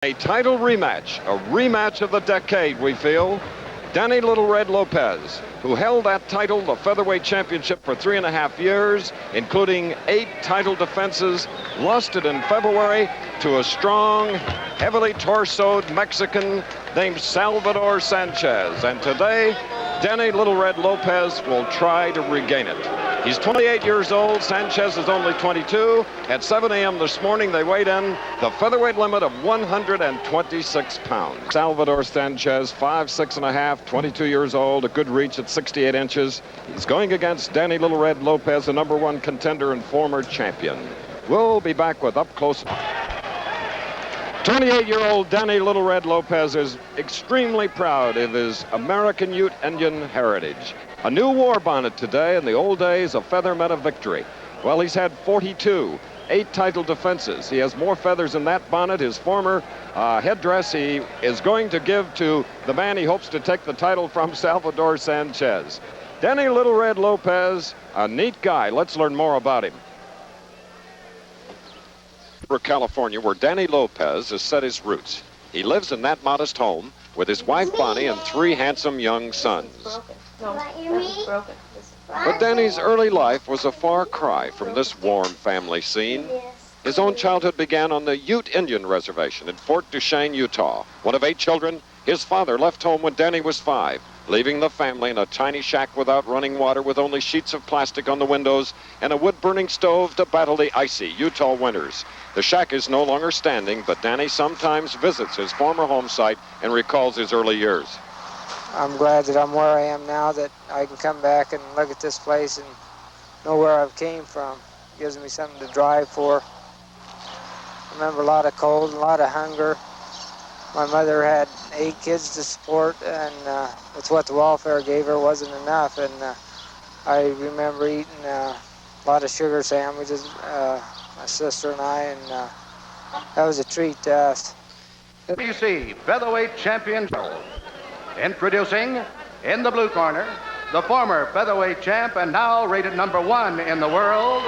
A title rematch, a rematch of the decade, we feel. Danny Little Red Lopez, who held that title, the featherweight championship, for 3.5 years, including 8 title defenses, lost it in February to a strong, heavily torsoed Mexican named Salvador Sanchez. And today, Danny Little Red Lopez will try to regain it. He's 28 years old. Sanchez is only 22. At 7 a.m. this morning, they weighed in the featherweight limit of 126 pounds. Salvador Sanchez, 5'6½", 22 years old, a good reach at 68 inches. He's going against Danny Little Red Lopez, the #1 contender and former champion. We'll be back with Up Close. 28-year-old Danny Little Red Lopez is extremely proud of his American Ute Indian heritage. A new war bonnet today. In the old days, a feather meant a victory. Well, he's had 42, 8 title defenses. He has more feathers in that bonnet. His former headdress he is going to give to the man he hopes to take the title from, Salvador Sanchez. Danny Little Red Lopez, a neat guy. Let's learn more about him. California, where Danny Lopez has set his roots. He lives in that modest home with his wife Bonnie and 3 handsome young sons. But Danny's early life was a far cry from this warm family scene. His own childhood began on the Ute Indian Reservation in Fort Duchesne, Utah. One of 8 children, his father left home when Danny was 5, leaving the family in a tiny shack without running water, with only sheets of plastic on the windows and a wood-burning stove to battle the icy Utah winters. The shack is no longer standing, but Danny sometimes visits his former home site and recalls his early years. I'm glad that I'm where I am now, that I can come back and look at this place and know where I've came from. It gives me something to drive for. I remember a lot of cold, a lot of hunger. My mother had 8 kids to support, and with what the welfare gave her wasn't enough. And I remember eating a lot of sugar sandwiches, my sister and I, and that was a treat to us. BC featherweight champion. Introducing, in the blue corner, the former featherweight champ and now rated #1 in the world,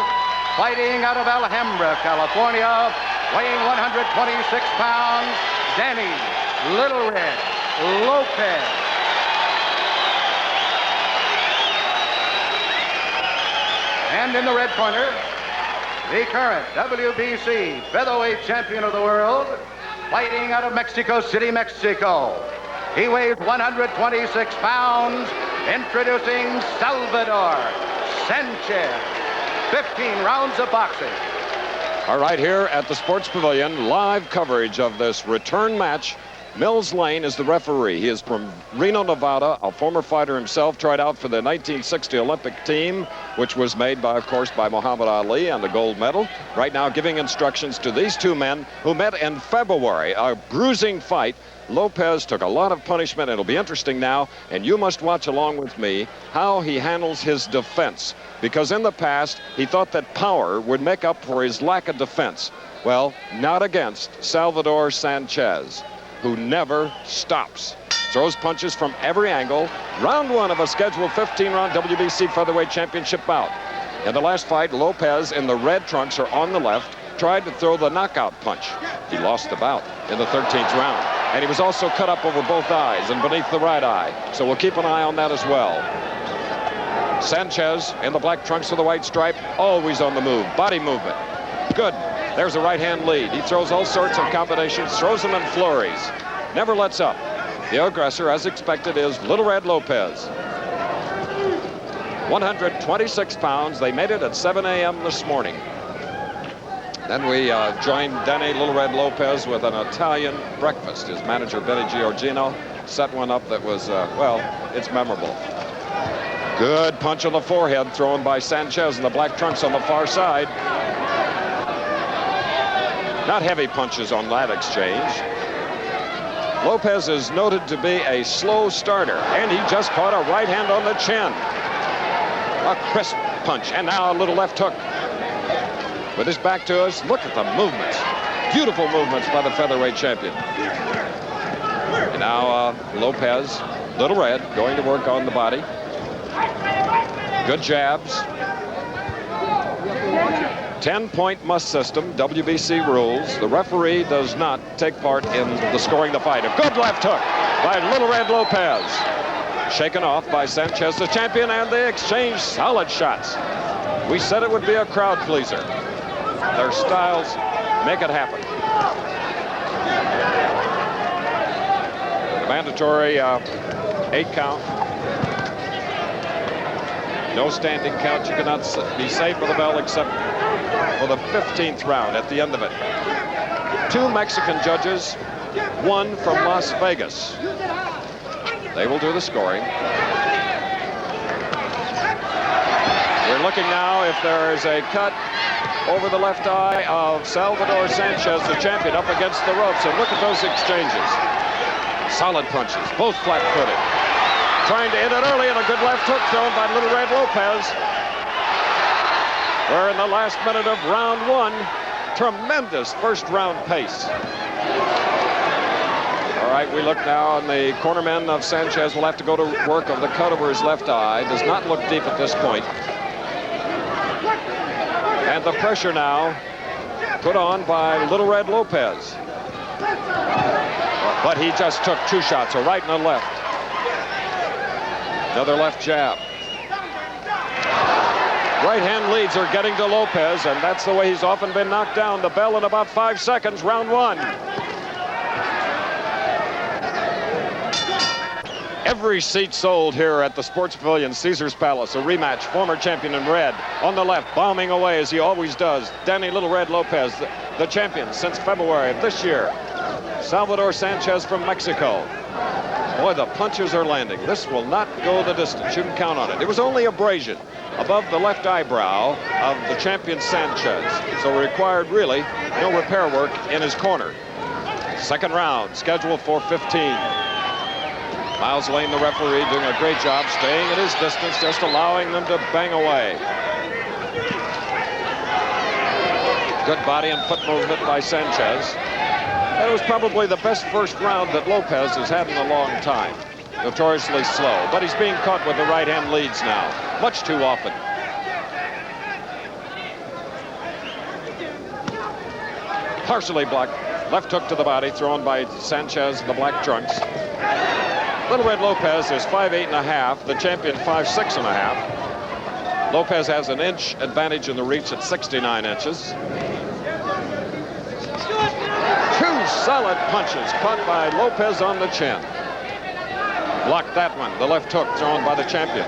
fighting out of Alhambra, California, weighing 126 pounds, Danny Little Red Lopez. And in the red corner, the current WBC featherweight champion of the world, fighting out of Mexico City, Mexico. He weighs 126 pounds, introducing Salvador Sanchez. 15 rounds of boxing. All right, here at the Sports Pavilion, live coverage of this return match. Mills Lane is the referee. He is from Reno, Nevada, a former fighter himself, tried out for the 1960 Olympic team, which was made, by, of course, by Muhammad Ali and the gold medal. Right now giving instructions to these 2 men who met in February, a bruising fight. Lopez took a lot of punishment. It'll be interesting now, and you must watch along with me how he handles his defense, because in the past he thought that power would make up for his lack of defense. Well, not against Salvador Sanchez, who never stops. Throws punches from every angle. Round 1 of a scheduled 15-round WBC featherweight championship bout. In the last fight, Lopez in the red trunks, or on the left, tried to throw the knockout punch. He lost the bout in the 13th round. And he was also cut up over both eyes and beneath the right eye. So we'll keep an eye on that as well. Sanchez in the black trunks with the white stripe, always on the move. Body movement. Good. There's a right-hand lead. He throws all sorts of combinations, throws them in flurries. Never lets up. The aggressor, as expected, is Little Red Lopez. 126 pounds. They made it at 7 a.m. this morning. Then we joined Danny Little Red Lopez with an Italian breakfast. His manager, Benny Giorgino, set one up that was, well, it's memorable. Good punch on the forehead thrown by Sanchez in the black trunks on the far side. Not heavy punches on that exchange. Lopez is noted to be a slow starter, and he just caught a right hand on the chin. A crisp punch, and now a little left hook. With his back to us, look at the movements. Beautiful movements by the featherweight champion. And now Lopez, Little Red, going to work on the body. Good jabs. 10-point must system, WBC rules. The referee does not take part in the scoring the fight. A good left hook by Little Red Lopez. Shaken off by Sanchez, the champion, and they exchange solid shots. We said it would be a crowd pleaser. Their styles make it happen. The mandatory 8 count. No standing count. You cannot be saved with a bell except for the 15th round at the end of it. 2 Mexican judges, 1 from Las Vegas. They will do the scoring. We're looking now if there is a cut over the left eye of Salvador Sanchez, the champion, up against the ropes. And look at those exchanges. Solid punches, both flat-footed. Trying to hit it early, and a good left hook thrown by Little Red Lopez. We're in the last minute of round 1. Tremendous first round pace. All right, we look now, and the cornerman of Sanchez will have to go to work of the cut over his left eye. Does not look deep at this point. And the pressure now put on by Little Red Lopez. But he just took 2 shots, a right and a left. Another left jab. Right hand leads are getting to Lopez, and that's the way he's often been knocked down. The bell in about 5 seconds, round 1. Every seat sold here at the Sports Pavilion, Caesars Palace. A rematch, former champion in red. On the left, bombing away as he always does. Danny Little Red Lopez, the champion since February of this year. Salvador Sanchez from Mexico. Boy, the punches are landing. This will not go the distance. You can count on it. It was only abrasion above the left eyebrow of the champion Sanchez. So it required really no repair work in his corner. Second round, scheduled for 15. Miles Lane, the referee, doing a great job staying at his distance, just allowing them to bang away. Good body and foot movement by Sanchez. And it was probably the best first round that Lopez has had in a long time. Notoriously slow, but he's being caught with the right hand leads now, much too often. Partially blocked. Left hook to the body, thrown by Sanchez, the black trunks. Little Red Lopez is 5'8.5", the champion 5'6.5". Lopez has an inch advantage in the reach at 69 inches. 2 solid punches caught by Lopez on the chin. Blocked that one, the left hook thrown by the champion.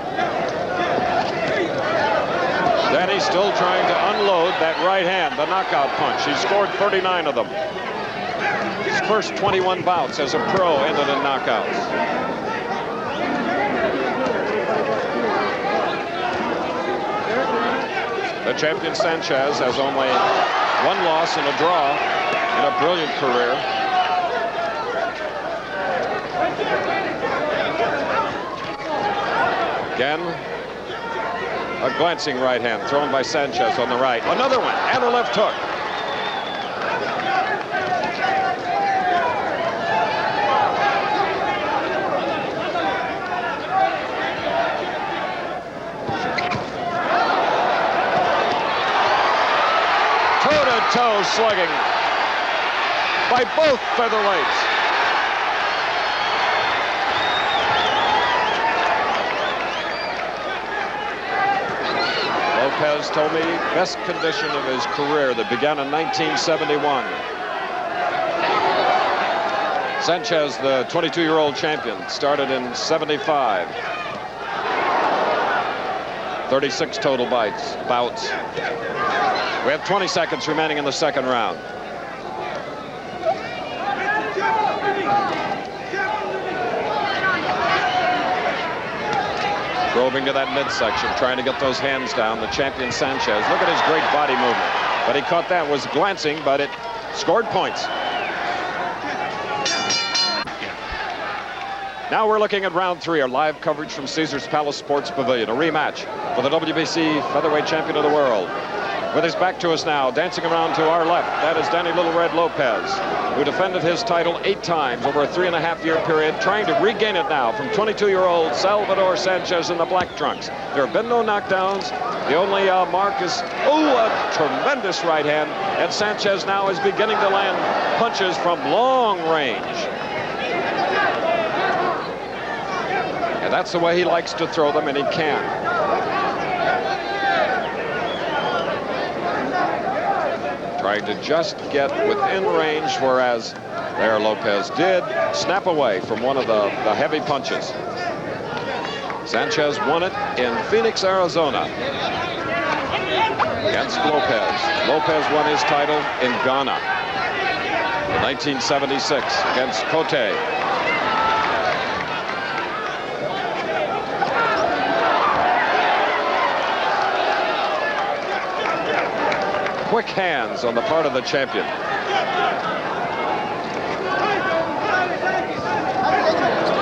Danny still trying to unload that right hand, the knockout punch. He scored 39 of them. His first 21 bouts as a pro ended in knockouts. The champion Sanchez has only 1 loss and a draw in a brilliant career. Again, a glancing right hand thrown by Sanchez on the right. Another one and a left hook. Toe slugging by both featherweights. Lopez told me best condition of his career that began in 1971. Sanchez, the 22-year-old champion, started in 75. 36 total bouts. We have 20 seconds remaining in the second round. Probing to that midsection, trying to get those hands down. The champion Sanchez. Look at his great body movement. But he caught that, was glancing, but it scored points. Now we're looking at round 3, our live coverage from Caesars Palace Sports Pavilion, a rematch for the WBC featherweight champion of the world. With his back to us now, dancing around to our left, that is Danny Little Red Lopez, who defended his title 8 times over a 3.5-year period, trying to regain it now from 22-year-old Salvador Sanchez in the black trunks. There have been no knockdowns. The only mark is, a tremendous right hand. And Sanchez now is beginning to land punches from long range. And that's the way he likes to throw them, and he can. Trying to just get within range, whereas there Lopez did snap away from one of the heavy punches. Sanchez won it in Phoenix, Arizona against Lopez. Lopez won his title in Ghana in 1976 against Cote. Quick hands on the part of the champion.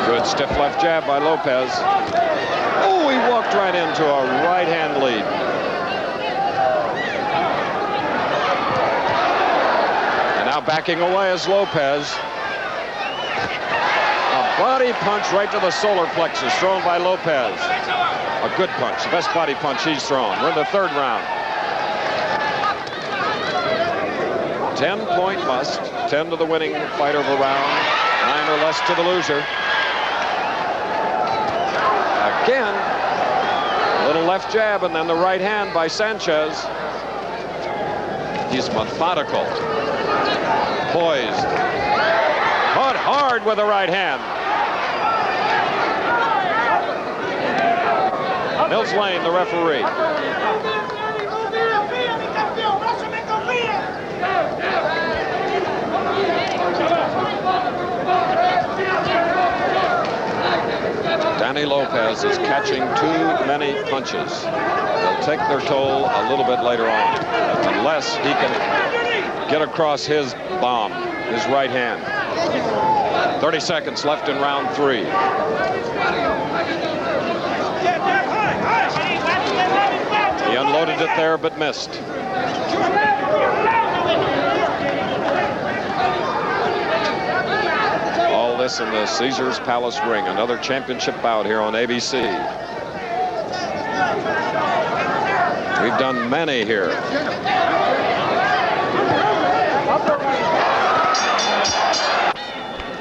Good stiff left jab by Lopez. Oh, he walked right into a right hand lead. And now backing away is Lopez. A body punch right to the solar plexus thrown by Lopez. A good punch, the best body punch he's thrown. We're in the 3rd round. 10-point must. 10 to the winning fighter of a round. 9 or less to the loser. Again, a little left jab and then the right hand by Sanchez. He's methodical. Poised. Caught hard with the right hand. Mills Lane, the referee. Danny Lopez is catching too many punches. They'll take their toll a little bit later on, unless he can get across his bomb, his right hand. 30 seconds left in round 3. He unloaded it there, but missed. All this in the Caesars Palace ring, another championship bout here on ABC. We've done many here.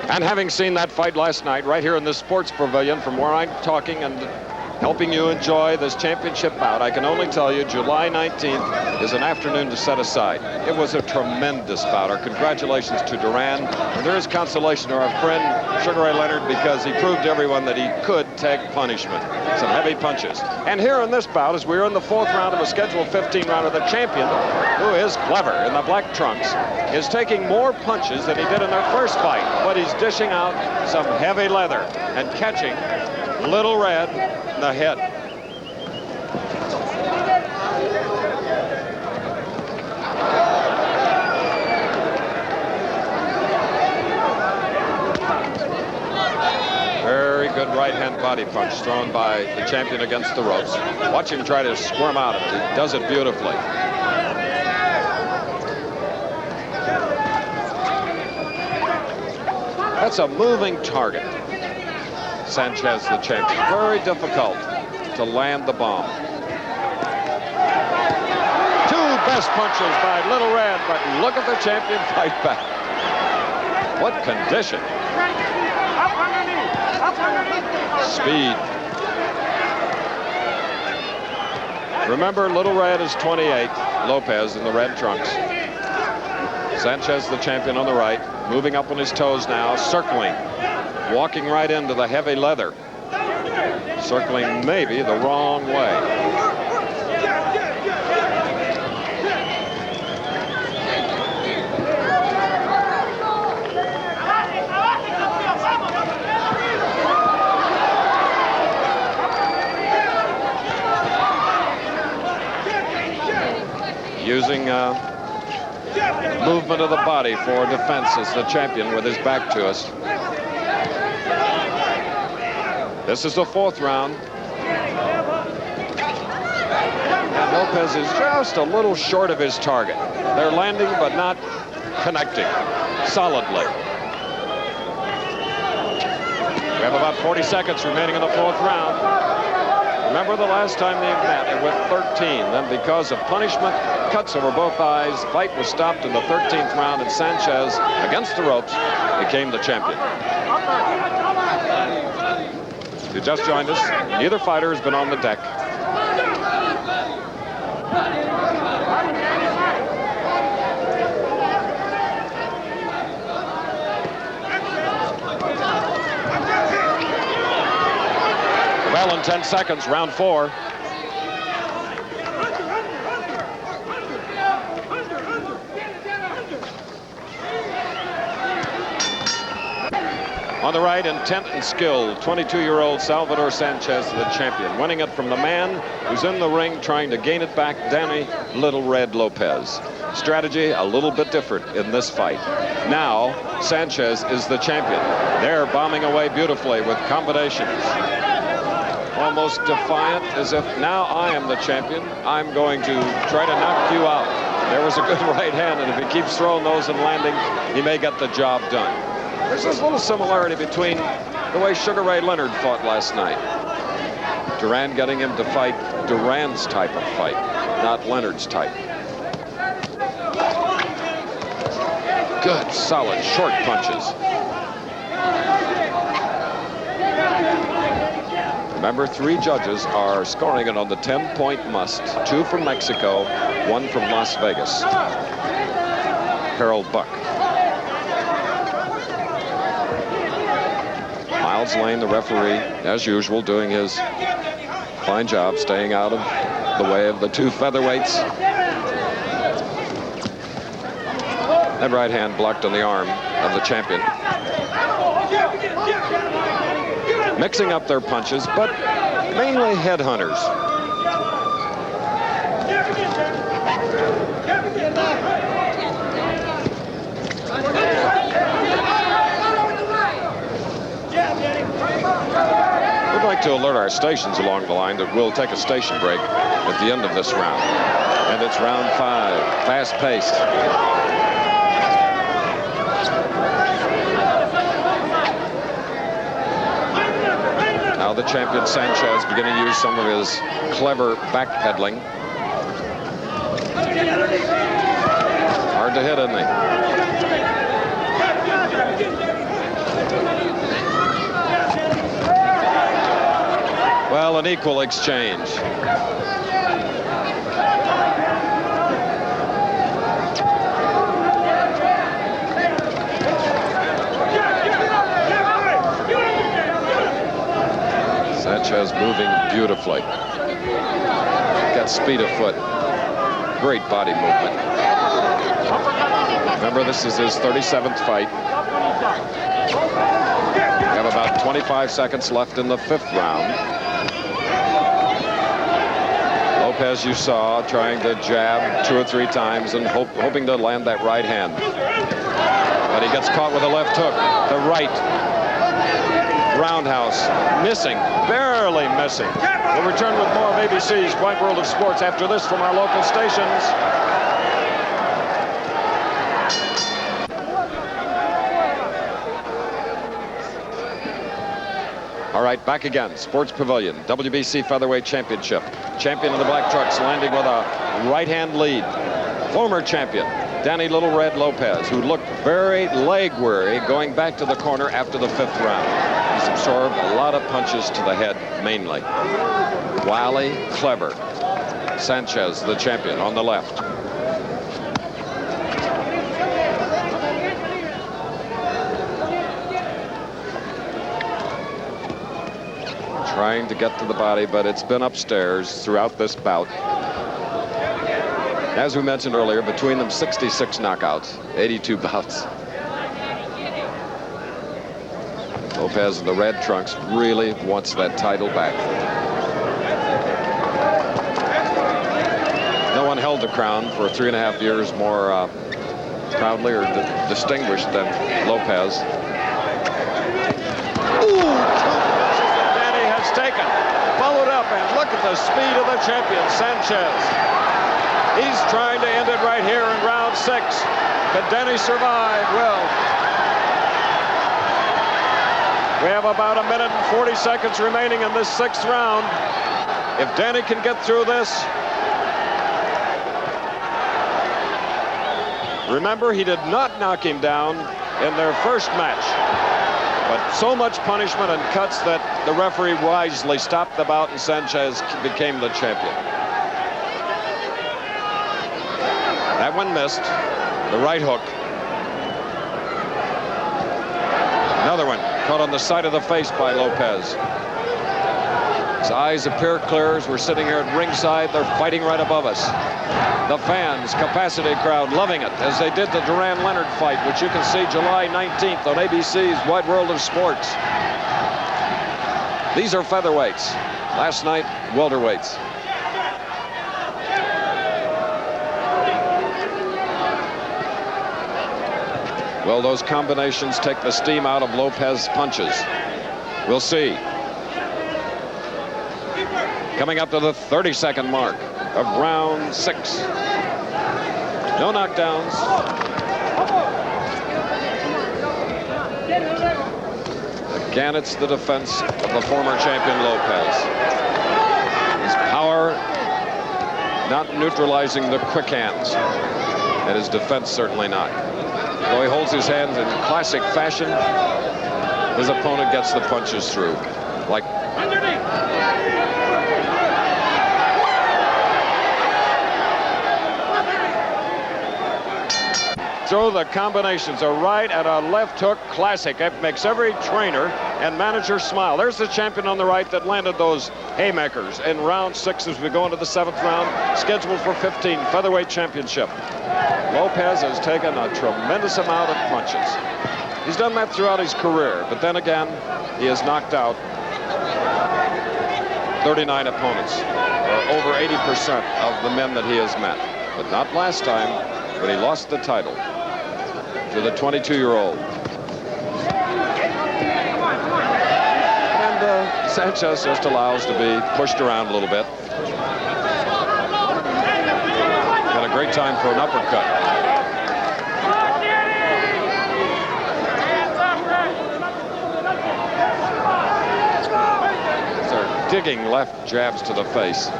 And having seen that fight last night right here in the Sports Pavilion from where I'm talking and helping you enjoy this championship bout, I can only tell you July 19th is an afternoon to set aside. It was a tremendous bout. Our congratulations to Duran. And there is consolation to our friend Sugar Ray Leonard, because he proved to everyone that he could take punishment. Some heavy punches. And here in this bout, as we're in the 4th round of a scheduled 15 rounder, the champion, who is clever in the black trunks, is taking more punches than he did in their first fight. But he's dishing out some heavy leather and catching Little Red in the head. Very good right hand body punch thrown by the champion against the ropes. Watch him try to squirm out of it. He does it beautifully. That's a moving target. Sanchez, the champion. Very difficult to land the bomb. 2 best punches by Little Red, but look at the champion fight back. What condition. Speed. Remember, Little Red is 28. Lopez in the red trunks. Sanchez, the champion, on the right, moving up on his toes now, circling, walking right into the heavy leather, circling maybe the wrong way. Using movement of the body for defense as the champion with his back to us. This is the 4th round. And Lopez is just a little short of his target. They're landing but not connecting solidly. We have about 40 seconds remaining in the fourth round. Remember the last time they met, it went 13. Then because of punishment, cuts over both eyes, fight was stopped in the 13th round, and Sanchez, against the ropes, became the champion. If you just joined us, neither fighter has been on the deck. Well, in 10 seconds, round 4. On the right, intent and skill, 22-year-old Salvador Sanchez, the champion, winning it from the man who's in the ring trying to gain it back, Danny Little Red Lopez. Strategy a little bit different in this fight. Now, Sanchez is the champion. They're bombing away beautifully with combinations. Almost defiant, as if now I am the champion. I'm going to try to knock you out. There was a good right hand, and if he keeps throwing those and landing, he may get the job done. There's this little similarity between the way Sugar Ray Leonard fought last night. Duran getting him to fight Duran's type of fight, not Leonard's type. Good, solid, short punches. Remember, 3 judges are scoring it on the 10-point must. 2 from Mexico, 1 from Las Vegas. Harold Buck. Miles Lane, the referee, as usual, doing his fine job staying out of the way of the 2 featherweights. That right hand blocked on the arm of the champion. Mixing up their punches, but mainly headhunters. We'd like to alert our stations along the line that we'll take a station break at the end of this round. And it's round 5, fast-paced. Now the champion Sanchez beginning to use some of his clever backpedaling. Hard to hit, isn't he? Well, an equal exchange. Sanchez moving beautifully. Got speed of foot. Great body movement. Remember, this is his 37th fight. We have about 25 seconds left in the 5th round. Lopez, you saw, trying to jab 2 or 3 times and hoping to land that right hand. But he gets caught with a left hook. The right. Roundhouse, missing, barely missing. We'll return with more of ABC's Wide World of Sports after this from our local stations. All right, back again. Sports Pavilion, WBC Featherweight Championship. Champion of the Black Trucks landing with a right-hand lead. Former champion, Danny Little Red Lopez, who looked very leg weary going back to the corner after the 5th round. He's absorbed a lot of punches to the head, mainly. Wily, clever. Sanchez, the champion, on the left. Trying to get to the body, but it's been upstairs throughout this bout. As we mentioned earlier, between them 66 knockouts, 82 bouts. Lopez in the red trunks really wants that title back. No one held the crown for 3.5 years more proudly or distinguished than Lopez. Ooh. Danny has taken, followed up, and look at the speed of the champion, Sanchez. He's trying to end it right here in round 6. Can Denny survive? Well, we have about a minute and 40 seconds remaining in this 6th round. If Denny can get through this, remember, he did not knock him down in their first match, but so much punishment and cuts that the referee wisely stopped the bout and Sanchez became the champion. That one missed. The right hook. Another one caught on the side of the face by Lopez. His eyes appear clear as we're sitting here at ringside. They're fighting right above us. The fans, capacity crowd, loving it, as they did the Duran-Leonard fight, which you can see July 19th on ABC's Wide World of Sports. These are featherweights. Last night, welterweights. Well, those combinations take the steam out of Lopez's punches. We'll see. Coming up to the 30-second mark of round 6. No knockdowns. Again, it's the defense of the former champion Lopez. His power not neutralizing the quick hands, and his defense certainly not. Though he holds his hands in classic fashion, his opponent gets the punches through. Like throw the combinations, a right and a left hook, classic. It makes every trainer and manager smile. There's the champion on the right that landed those haymakers in round 6 as we go into the 7th round, scheduled for 15, featherweight championship. Lopez has taken a tremendous amount of punches. He's done that throughout his career, but then again, he has knocked out 39 opponents, or over 80% of the men that he has met. But not last time, when he lost the title to the 22-year-old. And Sanchez just allows to be pushed around a little bit. Had a great time for an uppercut. They're digging left jabs to the face.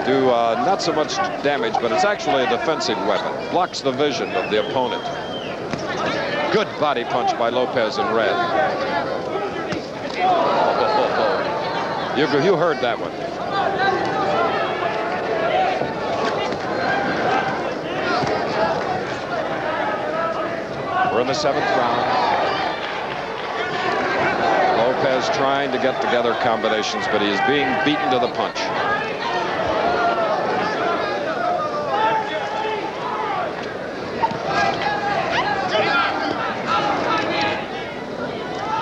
Do not so much damage, but it's actually a defensive weapon. Blocks the vision of the opponent. Good body punch by Lopez in red. You heard that one. We're in the 7th round. Lopez trying to get together combinations, but he is being beaten to the punch.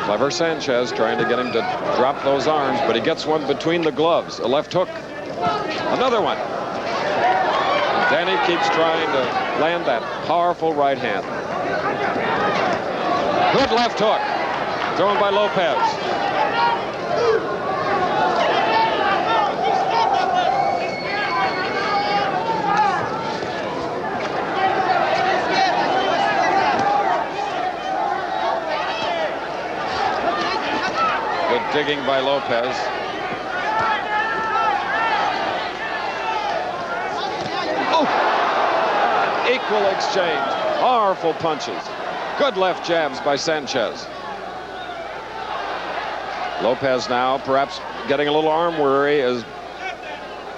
Clever Sanchez trying to get him to drop those arms, but he gets one between the gloves. A left hook. Another one. And Danny keeps trying to land that powerful right hand. Good left hook. Thrown by Lopez. Digging by Lopez. Oh! Equal exchange. Powerful punches. Good left jabs by Sanchez. Lopez now perhaps getting a little arm weary, is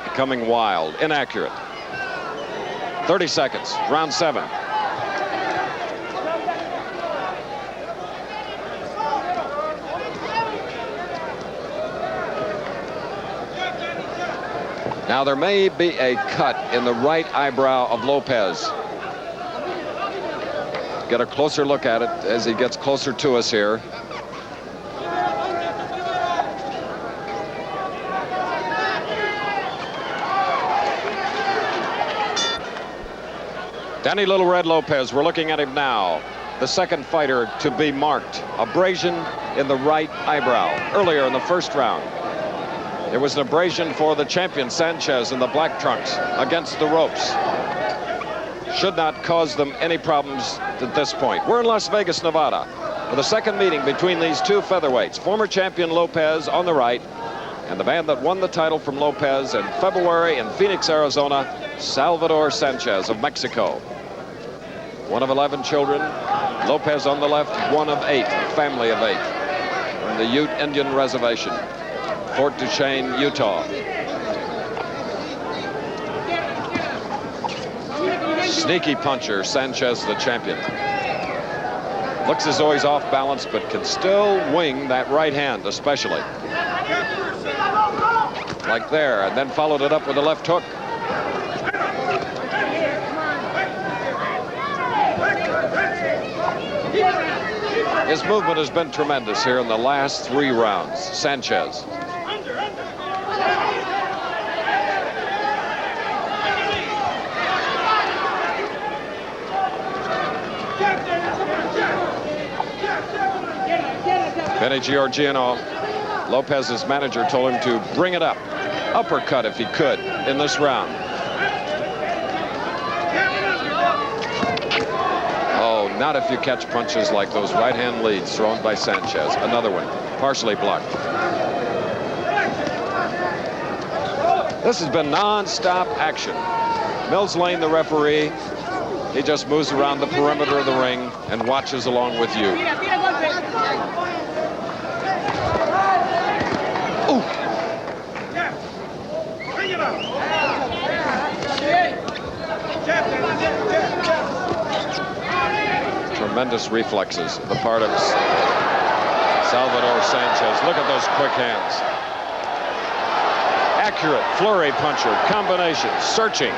becoming wild, inaccurate. 30 seconds, round 7. Now there may be a cut in the right eyebrow of Lopez. Get a closer look at it as he gets closer to us here. Danny Little Red Lopez, we're looking at him now. The second fighter to be marked. Abrasion in the right eyebrow earlier in the 1st round. It was an abrasion for the champion Sanchez in the black trunks against the ropes. Should not cause them any problems at this point. We're in Las Vegas, Nevada, for the second meeting between these two featherweights. Former champion Lopez on the right, and the man that won the title from Lopez in February in Phoenix, Arizona, Salvador Sanchez of Mexico. One of 11 children. Lopez on the left, one of 8, family of 8. From the Ute Indian Reservation, Fort Duchesne, Utah. Sneaky puncher, Sanchez, the champion. Looks as though he's off balance, but can still wing that right hand, especially. Like there, and then followed it up with a left hook. His movement has been tremendous here in the last 3 rounds. Sanchez. Benny Giorgiano, Lopez's manager, told him to bring it up. Uppercut if he could in this round. Oh, not if you catch punches like those right-hand leads thrown by Sanchez. Another one, partially blocked. This has been non-stop action. Mills Lane, the referee, he just moves around the perimeter of the ring and watches along with you. Ooh. Tremendous reflexes on the part of Salvador Sanchez. Look at those quick hands. Accurate flurry puncher, combination, searching.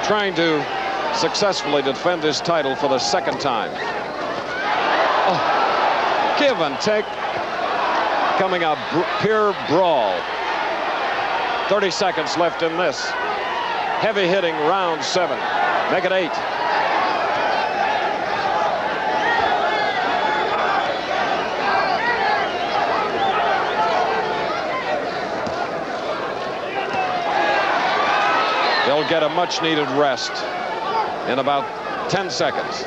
Trying to successfully defend his title for the second time. Oh, give and take. Coming out pure brawl. 30 seconds left in this heavy hitting round 7. Make it 8. They'll get a much needed rest in about 10 seconds.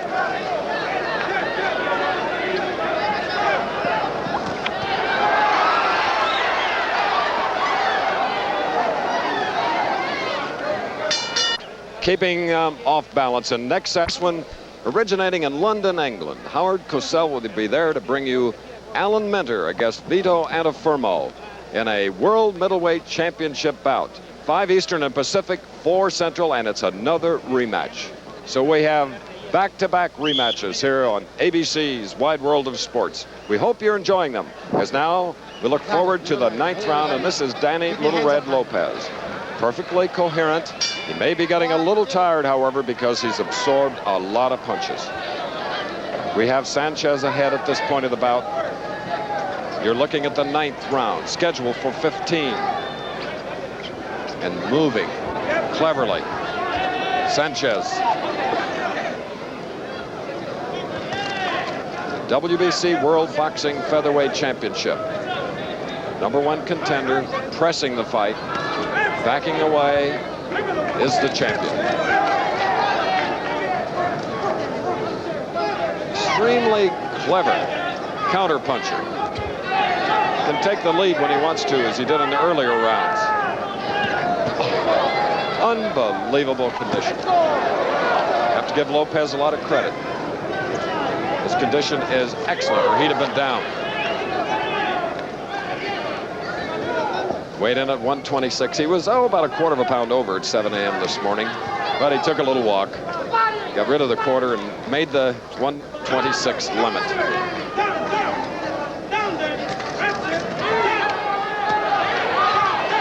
Keeping off balance, and next one originating in London, England. Howard Cosell will be there to bring you Alan Minter against Vito Antuofermo in a World Middleweight Championship bout. 5 Eastern and Pacific, 4 Central, and it's another rematch. So we have back-to-back rematches here on ABC's Wide World of Sports. We hope you're enjoying them, as now we look forward to the 9th round, and this is Danny Little Red Lopez. Perfectly coherent. He may be getting a little tired, however, because he's absorbed a lot of punches. We have Sanchez ahead at this point of the bout. You're looking at the 9th round, scheduled for 15. And moving cleverly. Sanchez. WBC World Boxing Featherweight Championship. #1 contender, pressing the fight. Backing away is the champion. Extremely clever counterpuncher. Can take the lead when he wants to, as he did in the earlier rounds. Unbelievable condition. Have to give Lopez a lot of credit. His condition is excellent, or he'd have been down. Weighed in at 126. He was, about a quarter of a pound over at 7 a.m. this morning, but he took a little walk, got rid of the quarter, and made the 126 limit.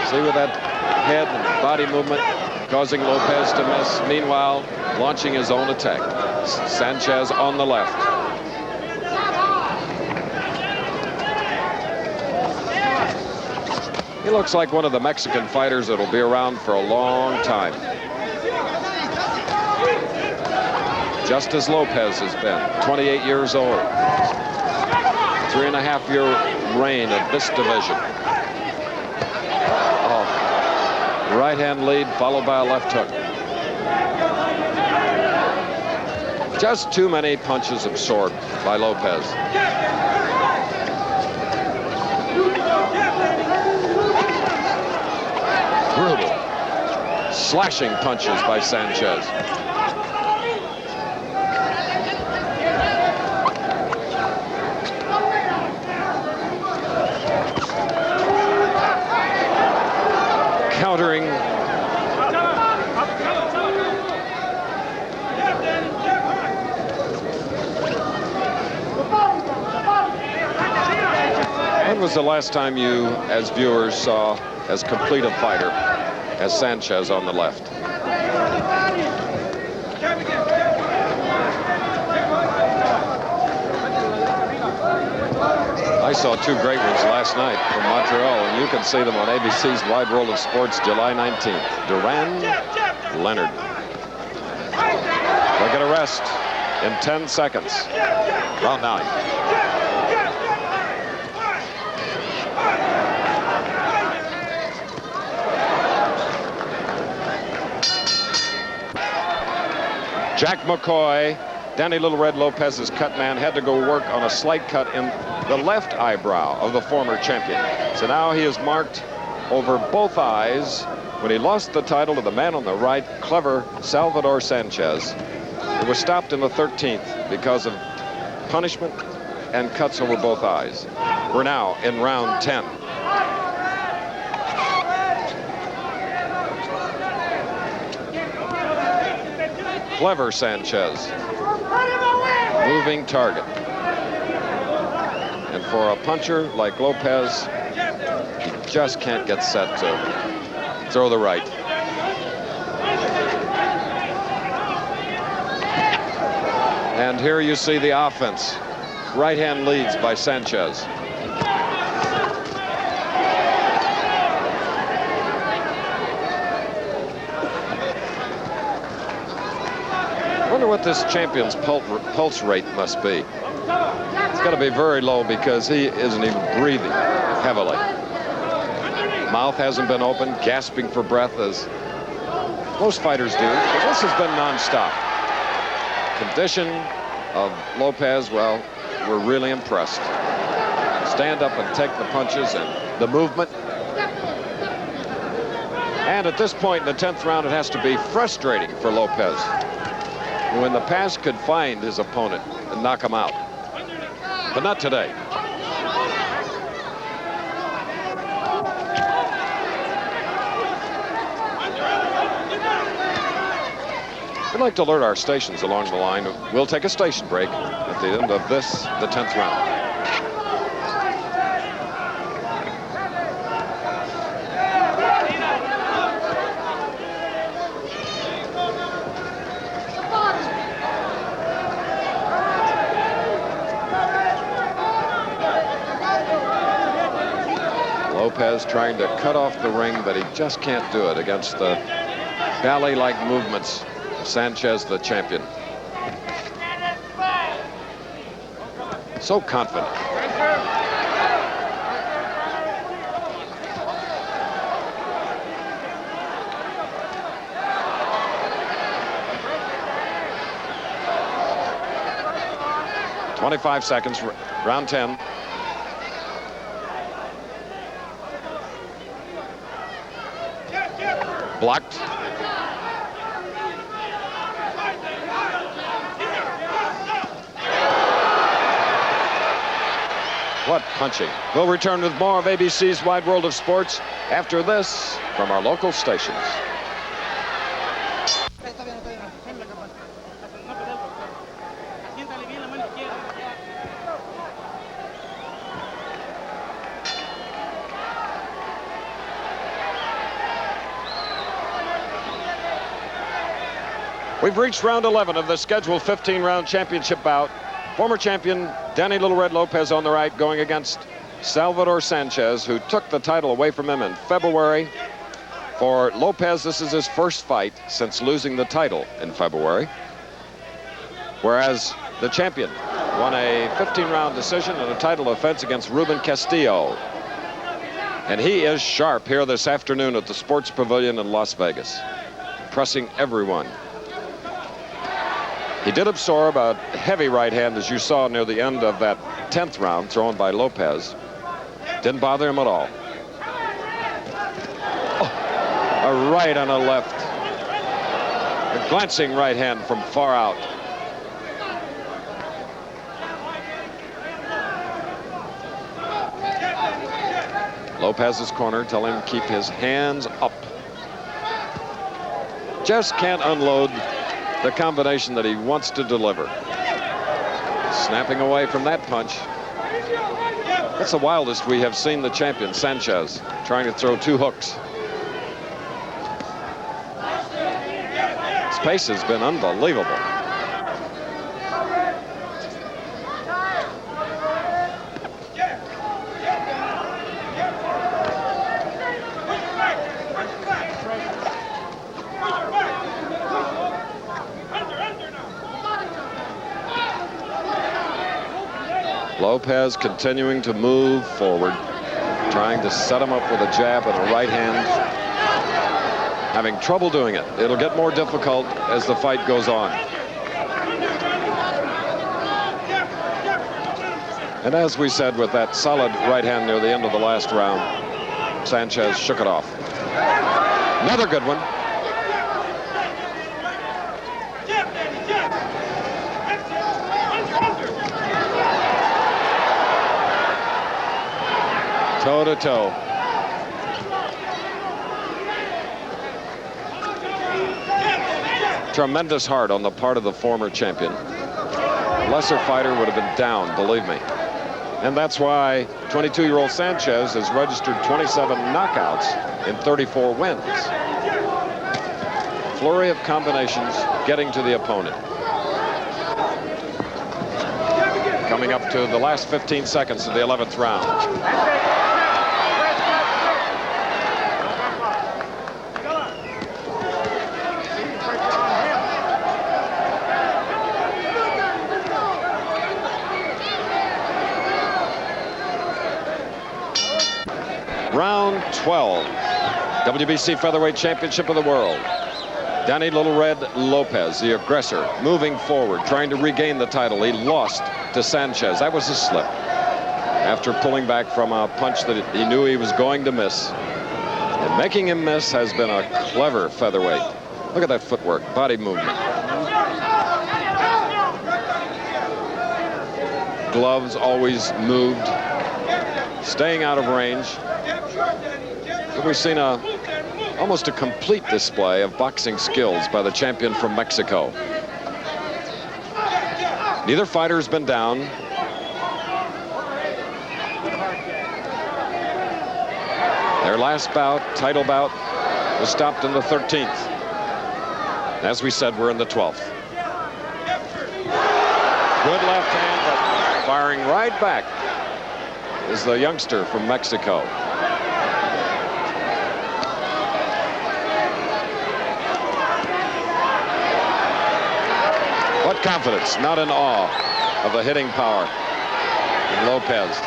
See with that head and body movement causing Lopez to miss. Meanwhile, launching his own attack. Sanchez on the left. He looks like one of the Mexican fighters that'll be around for a long time. Just as Lopez has been, 28 years old. 3.5-year reign of this division. Right hand lead followed by a left hook. Just too many punches absorbed by Lopez. Brutal. Slashing punches by Sanchez. Countering. When was the last time you, as viewers, saw as complete a fighter as Sanchez on the left? I saw two great ones last night from Montreal, and you can see them on ABC's Wide World of Sports, July 19th. Duran, Leonard. They'll get a rest in 10 seconds. Round 9. Jack McCoy, Danny Little Red Lopez's cut man, had to go work on a slight cut in the left eyebrow of the former champion. So now he is marked over both eyes when he lost the title to the man on the right, clever Salvador Sanchez. It was stopped in the 13th because of punishment and cuts over both eyes. We're now in round 10. Clever Sanchez. Moving target. And for a puncher like Lopez, he just can't get set to throw the right. And here you see the offense. Right hand leads by Sanchez. I wonder what this champion's pulse rate must be. It's got to be very low because he isn't even breathing heavily. Mouth hasn't been open, gasping for breath as most fighters do. But this has been nonstop. Condition of Lopez, well, we're really impressed. Stand up and take the punches and the movement. And at this point in the 10th round, it has to be frustrating for Lopez, who in the past could find his opponent and knock him out. But not today. We'd like to alert our stations along the line. We'll take a station break at the end of this, the 10th round. Lopez trying to cut off the ring, but he just can't do it against the ballet-like movements of Sanchez, the champion. So confident. "25 seconds, round 10. Blocked. What punching. We'll return with more of ABC's Wide World of Sports after this from our local stations. We've reached round 11 of the scheduled 15-round championship bout. Former champion Danny Little Red Lopez on the right going against Salvador Sanchez, who took the title away from him in February. For Lopez, this is his first fight since losing the title in February. Whereas the champion won a 15-round decision in a title defense against Ruben Castillo. And he is sharp here this afternoon at the Sports Pavilion in Las Vegas, pressing everyone. He did absorb a heavy right hand, as you saw near the end of that 10th round, thrown by Lopez. Didn't bother him at all. Oh, a right and a left. A glancing right hand from far out. Lopez's corner telling him to keep his hands up. Just can't unload the combination that he wants to deliver. Snapping away from that punch. That's the wildest we have seen the champion, Sanchez, trying to throw 2 hooks. His pace has been unbelievable. Lopez continuing to move forward, trying to set him up with a jab and a right hand. Having trouble doing it. It'll get more difficult as the fight goes on. And as we said, with that solid right hand near the end of the last round, Sanchez shook it off. Another good one. Toe to toe. Tremendous heart on the part of the former champion. Lesser fighter would have been down, believe me. And that's why 22-year-old Sanchez has registered 27 knockouts in 34 wins. Flurry of combinations getting to the opponent. Coming up to the last 15 seconds of the 11th round. Round 12, WBC Featherweight Championship of the World. Danny Little Red Lopez, the aggressor, moving forward, trying to regain the title. He lost to Sanchez. That was a slip after pulling back from a punch that he knew he was going to miss. And making him miss has been a clever featherweight. Look at that footwork, body movement. Gloves always moved, staying out of range. But we've seen almost a complete display of boxing skills by the champion from Mexico. Neither fighter's been down. Their last bout, title bout, was stopped in the 13th. As we said, we're in the 12th. Good left hand, but firing right back is the youngster from Mexico. What confidence, not in awe of the hitting power of Lopez.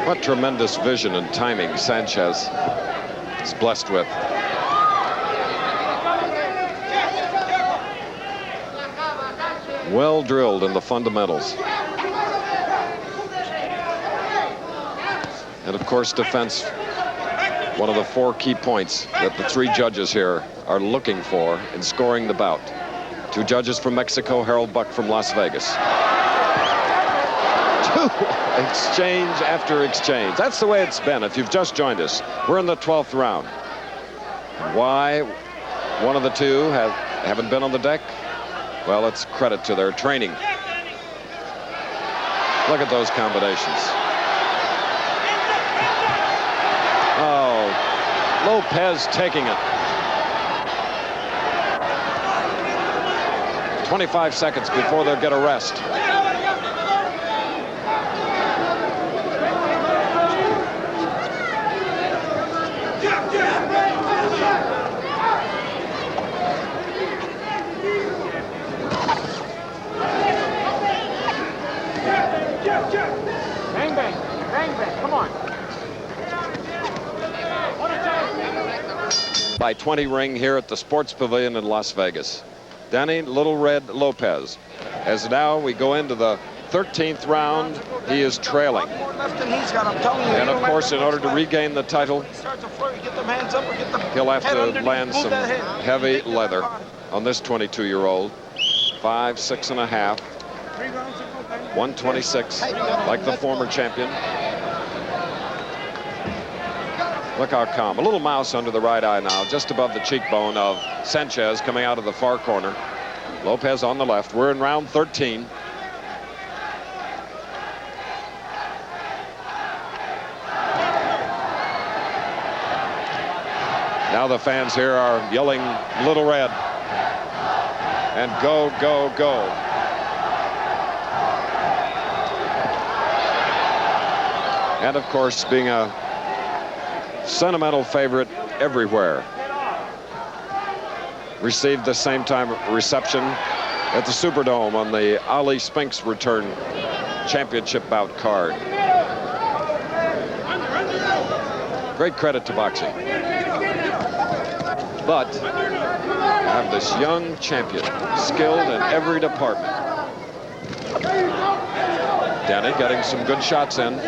What tremendous vision and timing Sanchez is blessed with. Well drilled in the fundamentals. And of course, defense, one of the 4 key points that the 3 judges here are looking for in scoring the bout. 2 judges from Mexico, Harold Buck from Las Vegas. Exchange after exchange. That's the way it's been. If you've just joined us, we're in the 12th round. Why one of the 2 haven't been on the deck? Well, it's credit to their training. Look at those combinations. Oh, Lopez taking it. 25 seconds before they'll get a rest. Bang, bang. Bang, bang. Come on. By 20 ring here at the Sports Pavilion in Las Vegas. Danny Little Red Lopez. As now we go into the 13th round, he is trailing. And of course, in order to regain the title, he'll have to land some heavy leather on this 22-year-old. 5', 6.5. 126, like the former champion. Look how calm. A little mouse under the right eye now, just above the cheekbone of Sanchez coming out of the far corner. Lopez on the left. We're in round 13. Now the fans here are yelling Little Red. And go, go, go. And of course, being a sentimental favorite everywhere. Received the same time reception at the Superdome on the Ali Spinks return championship bout card. Great credit to boxing. But have this young champion, skilled in every department. Danny getting some good shots in.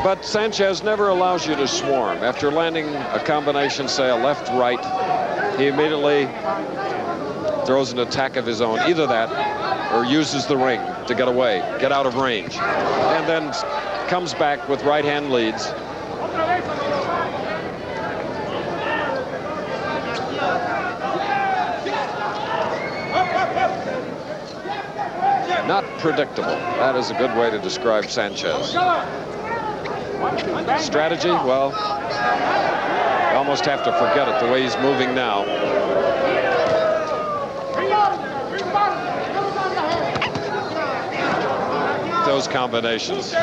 But Sanchez never allows you to swarm. After landing a combination, say a left-right, he immediately throws an attack of his own. Either that or uses the ring to get away, get out of range. And then comes back with right-hand leads. Not predictable. That is a good way to describe Sanchez. Strategy, well, you almost have to forget it the way he's moving now. Those combinations.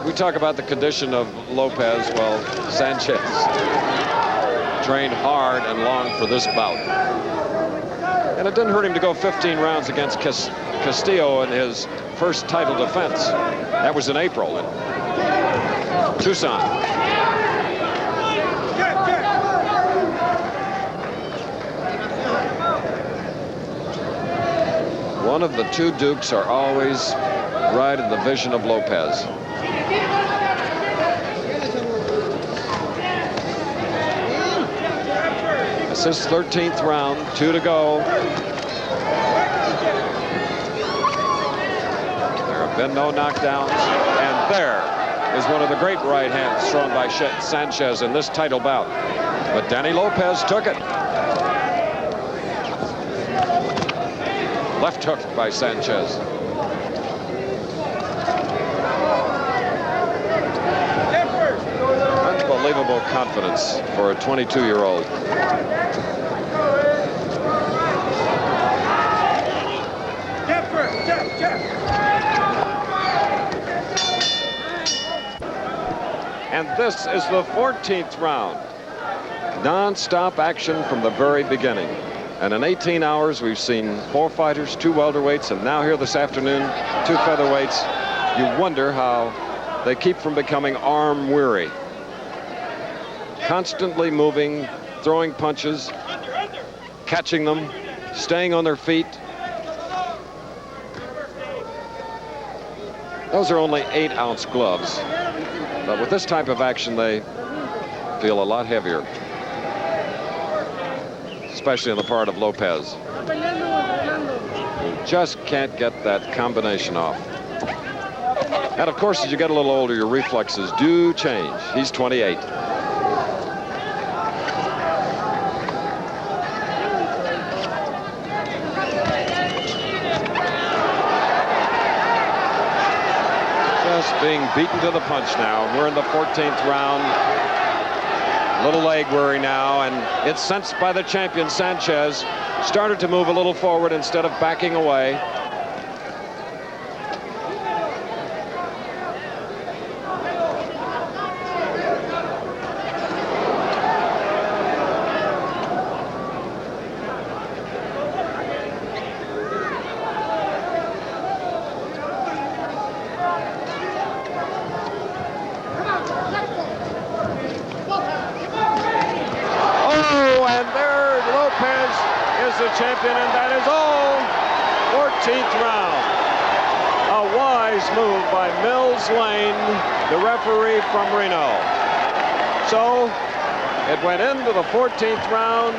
We talk about the condition of Lopez. Well, Sanchez trained hard and long for this bout. And it didn't hurt him to go 15 rounds against Castillo in his first title defense. That was in April in Tucson. One of the two Dukes are always right in the vision of Lopez. This is 13th round, 2 to go. There have been no knockdowns, and there is one of the great right hands thrown by Sanchez in this title bout. But Danny Lopez took it. Left hook by Sanchez. Unbelievable confidence for a 22-year-old. And this is the 14th round. Non-stop action from the very beginning. And in 18 hours, we've seen 4 fighters, 2 welterweights, and now here this afternoon, 2 featherweights. You wonder how they keep from becoming arm weary. Constantly moving, throwing punches, catching them, staying on their feet. Those are only 8-ounce gloves. But with this type of action, they feel a lot heavier. Especially on the part of Lopez, who just can't get that combination off. And of course, as you get a little older, your reflexes do change. He's 28. Just being beaten to the punch now. We're in the 14th round. Little leg worry now, and it's sensed by the champion. Sanchez started to move a little forward instead of backing away. Lopez is the champion, and that is all. 14th round. A wise move by Mills Lane, the referee from Reno. So it went into the 14th round.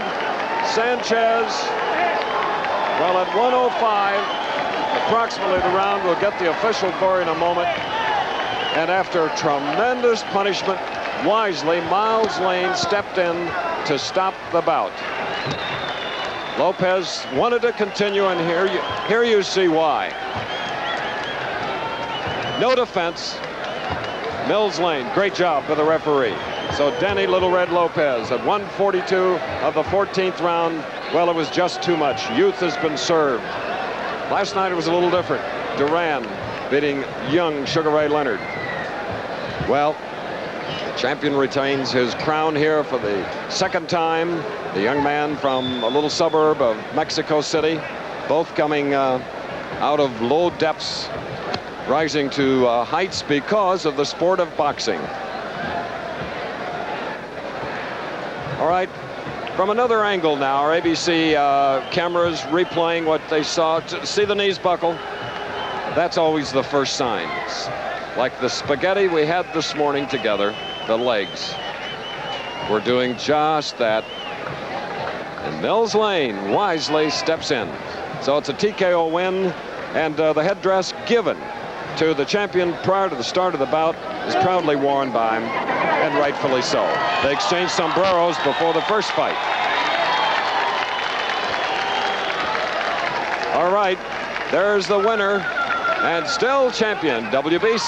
Sanchez, well, at 105, approximately the round. We'll get the official for in a moment. And after tremendous punishment, wisely, Miles Lane stepped in to stop the bout. Lopez wanted to continue, and here you see why. No defense. Mills Lane, great job for the referee. So Denny Little Red Lopez at 142 of the 14th round. Well, it was just too much. Youth has been served. Last night it was a little different. Duran beating young Sugar Ray Leonard. Well, the champion retains his crown here for the second time. The young man from a little suburb of Mexico City, both coming out of low depths, rising to heights because of the sport of boxing. All right, from another angle now, our ABC cameras replaying what they saw. See the knees buckle? That's always the first sign. Like the spaghetti we had this morning together, the legs. We're doing just that. And Mills Lane wisely steps in. So it's a TKO win, and the headdress given to the champion prior to the start of the bout is proudly worn by him, and rightfully so. They exchanged sombreros before the first fight. All right, there's the winner and still champion, WBC.